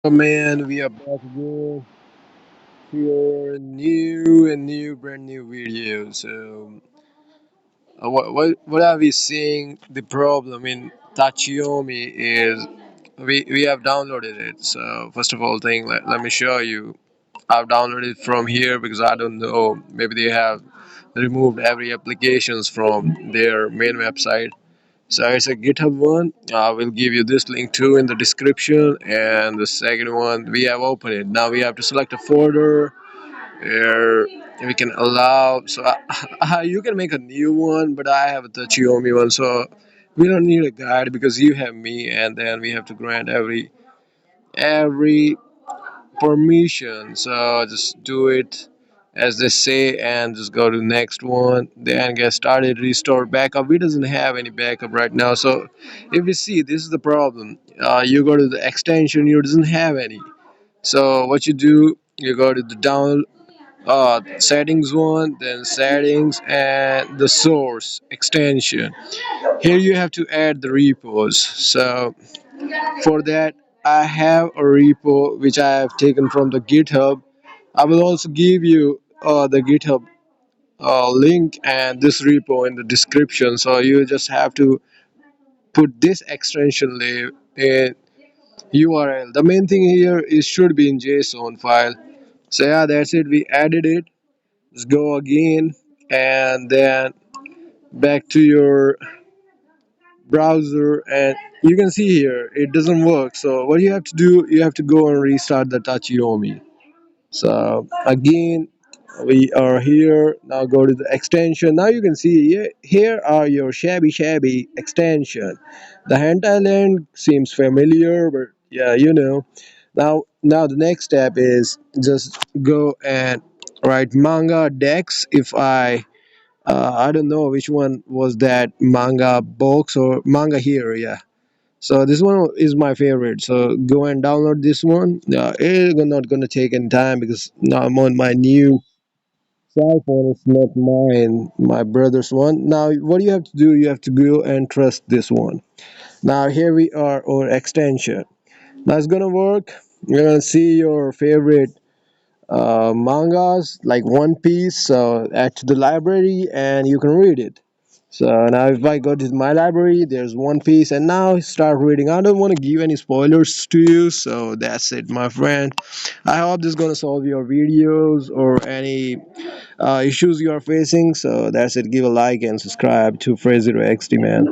Man, we are back again for your new brand new video. What are we seeing? The problem in Tachiyomi is we have downloaded it. So first of all, let me show you. I've downloaded it from here because I don't know. Maybe they have removed every applications from their main website. So it's a GitHub one. I will give you this link too in the description. And the second one, we have opened it. Now we have to select a folder where we can allow. So you can make a new one, but I have the Xiaomi one. So we don't need a guide because you have me, and then we have to grant every permission. So just do it as they say and just go to the next one, then get started, restore backup. We doesn't have any backup right now. So if you see, this is the problem. You go to the extension, you doesn't have any. So what you do, you go to the down settings one, then settings and the source extension. Here you have to add the repos. So for that, I have a repo which I have taken from the GitHub. I will also give you the GitHub link and this repo in the description. So you just have to put this extension in URL. The main thing here is should be in JSON file. So yeah, that's it. We added it. Let's go again and then back to your browser, and you can see here it doesn't work. So what you have to do, you have to go and restart the Tachiyomi. So again, we are here now. Go to the extension. Now you can see here are your shabby extension. The hentai land seems familiar, but yeah, now the next step is just go and write manga dex. If I don't know which one was that, manga box or manga here, yeah. So this one is my favorite. So go and download this one. It's not gonna take any time because now I'm on my new cell phone. It's not mine, my brother's one. Now what you have to do, you have to go and trust this one. Now here we are, our extension. Now it's gonna work. You're gonna see your favorite mangas like One Piece. So add to the library and you can read it. So now if I go to my library, there's One Piece, and now start reading. I don't want to give any spoilers to you, so that's it, my friend. I hope this is gonna solve your videos or any issues you are facing. So that's it. Give a like and subscribe to Fraser XD, man.